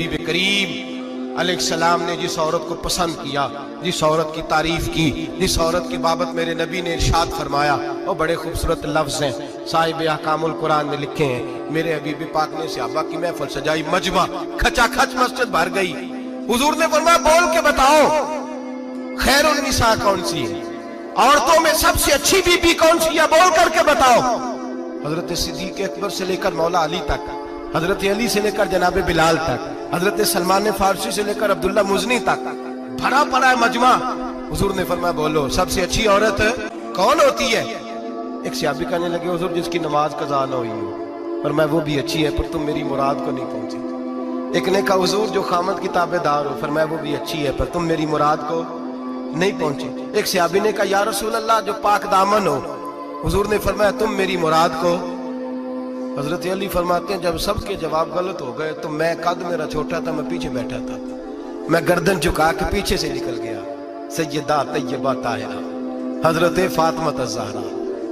नबी करीम अलैहिस्सलाम ने जिस औरत को पसंद किया, जिस औरत की तारीफ की, जिस औरत की बाबत मेरे नबी ने इरशाद फरमाया, वो बड़े खूबसूरत लफ्ज़ हैं। साहिब अहकामुल कुरान में लिखे हैं, मेरे हबीब पाक ने सहाबा की महफिल सजाई, मजमा खचाखच मस्जिद भर गई। हुजूर ने फरमाया बोल के बताओ खैरुन निसा कौन सी है, औरतों में सबसे अच्छी बीबी कौन सी है, बोल करके बताओ। हजरत सिद्दीक अकबर से लेकर मौला अली तक, हजरत अली से लेकर जनाब बिलाल तक, हजरत सलमान फारसी से लेकर अब्दुल्ला मुजनी तक भरा पड़ा है मजमा। हुजूर ने फरमाया बोलो सबसे अच्छी औरत कौन होती है। एक सहाबी कहने लगे हुजूर जिसकी नमाज कज़ा न हुई हो, पर मैं वो भी अच्छी है पर तुम मेरी मुराद को नहीं पहुंची। एक ने कहा हुजूर जो खामद की ताबेदार हो, फरमाया वो भी अच्छी है पर तुम मेरी मुराद को नहीं पहुंचे। एक सहाबी ने कहा या रसूल अल्लाह जो पाक दामन हो, हुजूर ने फरमाया तुम मेरी मुराद को। हजरत अली फरमाते हैं जब सबके जवाब गलत हो गए तो मैं, कद मेरा छोटा था, मैं पीछे बैठा था, मैं गर्दन झुका के पीछे से निकल गया। सैयदा तैयबा ताहिरा हजरत फातिमा ज़हरा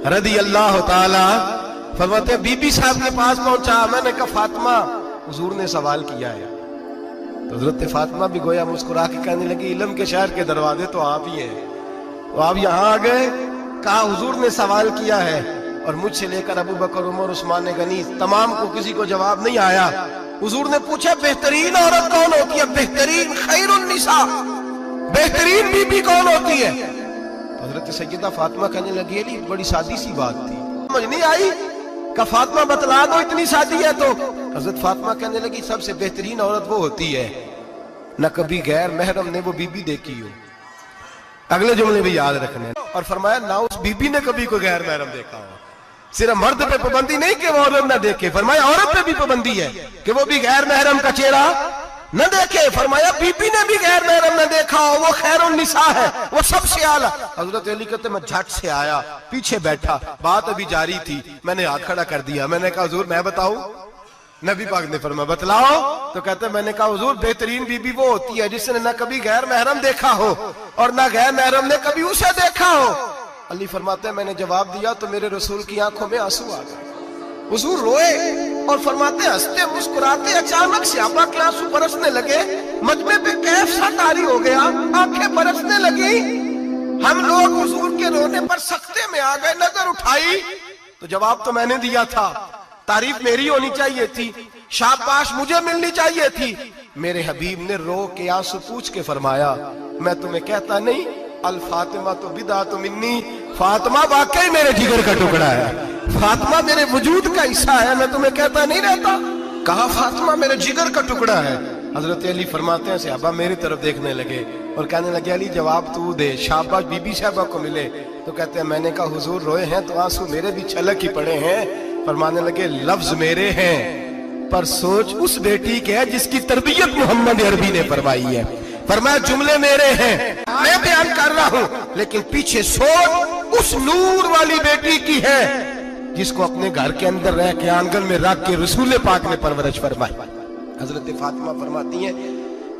रदी अल्लाह ताला फरमाते हैं बीबी साहब के पास पहुंचा। मैंने कहा फातिमा हुजूर ने सवाल किया है। तो हजरत फातिमा भी गोया मुस्कुरा के कहने लगी इल्म के शहर के दरवाजे तो आप ही हैं, तो आप यहाँ आ गए। कहा हुजूर ने सवाल किया है और मुझसे लेकर अबू बकर, उमर, उस्मान गनी तमाम को किसी को जवाब नहीं आया। हुजूर ने पूछा बेहतरीन औरत कौन होती है, बेहतरीन खैरुन निसा, बेहतरीन बीबी कौन होती है। हजरत सैयदा फातिमा कहने लगी अली बड़ी सादी सी बात थी, समझ नहीं आई। का फातिमा बतला दो इतनी सादी है तो। हजरत फातिमा कहने लगी सबसे बेहतरीन औरत वो होती है न कभी गैर महरम ने वो बीबी देखी हो। अगले जुमले भी याद रखने। और फरमाया ना उस बीबी ने कभी कोई गैर महरम देखा हो। सिर्फ मर्द पे पाबंदी नहीं कि वो औरत न देखे, फरमाया औरत पे भी पाबंदी है कि वो भी गैर महरम का चेहरा न देखे। फरमाया बीबी ने भी गैर महरम न देखा हो, वो खैरुन निसा है, वो सबसे आला। हजरत अली कहते मैं झट से आया, पीछे बैठा, बात अभी जारी थी, मैंने हाथ खड़ा कर दिया। मैंने कहा हुजूर मैं बताऊं। नबी पाक ने फरमाया बतलाओ। तो कहते मैंने कहा हुजूर बेहतरीन बीबी वो होती है जिसने न कभी गैर महरम देखा हो और न गैर महरम ने कभी उसे देखा हो। अली फरमाते हैं मैंने जवाब दिया तो मेरे रसूल की आंखों में आंसू आ गए। हुजूर रोए और फरमाते हंसते मुस्कुराते अचानक सहाबा के आंसू बरसने लगे, मजमे पे कैफ सा तारी हो गया, आंखें बरसने लगी। हम लोग हुजूर के रोने पर सख्ते में आ गए। नजर उठाई तो जवाब तो मैंने दिया था, तारीफ मेरी होनी चाहिए थी, शाबाश मुझे मिलनी चाहिए थी। मेरे हबीब ने रो के आंसू पूछ के फरमाया मैं तुम्हें कहता नहीं अल फातिमा तो बिदा तो मिन्नी, फातिमा वाकई मेरे जिगर का टुकड़ा है, फातिमा मेरे वजूद का हिस्सा है, मैं तुम्हें कहता नहीं रहता। कहा फातिमा मेरे जिगर का टुकड़ा है। हजरत अली फरमाते हैं सहाबा मेरी तरफ देखने लगे और कहने लगे अली जवाब तू दे, शाबाश बीबी साहबा को मिले। तो कहते हैं मैंने कहा हुजूर रोए हैं तो आंसू मेरे भी छलक ही पड़े हैं। फरमाने लगे लफ्ज मेरे हैं पर सोच उस बेटी के है जिसकी तरबियत मोहम्मद अरबी ने फरमाई है। फरमाया जुमले मेरे हैं मैं बयान कर रहा हूं लेकिन पीछे सोच उस नूर वाली बेटी की है जिसको अपने घर के अंदर रह के आंगन में रख के रसूल पाक ने परवरिश फरमाई। हजरत फातिमा फरमाती है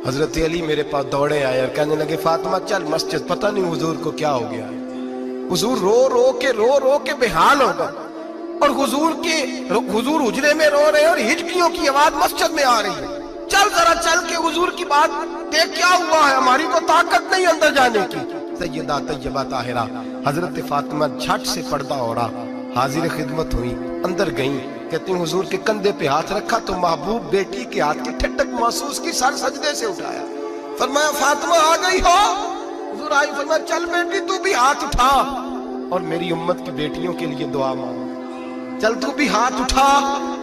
हजरत अली मेरे पास दौड़े आए और कहने लगे फातिमा चल मस्जिद, पता नहीं हुजूर को क्या हो गया। हुजूर रो रो के बेहाल हो गए और हुजूर हुजरे में रो रहे और हिचकियों की आवाज मस्जिद में आ रही है। चल जरा चल के हुजूर की बात देख क्या हुआ है, हमारी तो ताकत नहीं अंदर जाने की। सैयदा तैयबा ताहिरा हजरत फातिमा झट से पर्दा ओढ़ा, हाजिर खिदमत हुई, अंदर गई। कहती हुजूर के कंधे पे हाथ रखा तो महबूब बेटी के हाथ की ठंडक महसूस की, सर सजदे से उठाया। फरमाया फातिमा आ गई हो। हुजूर आई। फरमाया चल बेटी तू भी हाथ उठा और मेरी उम्मत की बेटियों के लिए दुआ मांग। चल तू भी हाथ उठा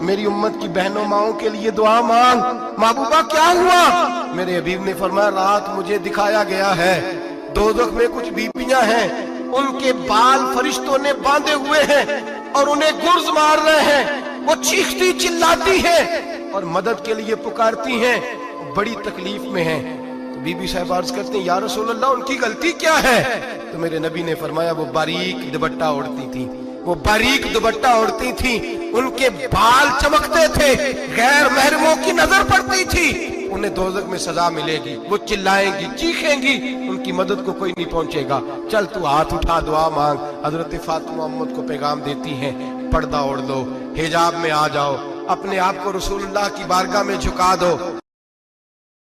मेरी उम्मत की बहनों माओं के लिए दुआ मांग। महबूबा क्या हुआ। मेरे हबीब ने फरमाया रात मुझे दिखाया गया है दोज़ख में कुछ बीबियां हैं, उनके बाल फरिश्तों ने बांधे हुए हैं और उन्हें गुर्ज मार रहे हैं, वो चीखती चिल्लाती हैं और मदद के लिए पुकारती हैं, बड़ी तकलीफ में हैं। तो बीबी साहब अर्ज करते हैं या रसूल अल्लाह उनकी गलती क्या है। तो मेरे नबी ने फरमाया वो बारीक दुपट्टा ओढ़ती थी, वो बारीक दुपट्टा ओढ़ती थी, उनके बाल चमकते थे, गैर महरमों की नजर पड़ती थी, उन्हें दोज़ख में सजा मिलेगी, वो चिल्लाएंगी चीखेंगी, उनकी मदद को कोई नहीं पहुंचेगा। चल तू हाथ उठा दुआ मांग। हजरत फातिमा उम्मत को पैगाम देती हैं पर्दा ओढ़ लो, हिजाब में आ जाओ, अपने आप को रसूलुल्लाह की बारगाह में झुका दो।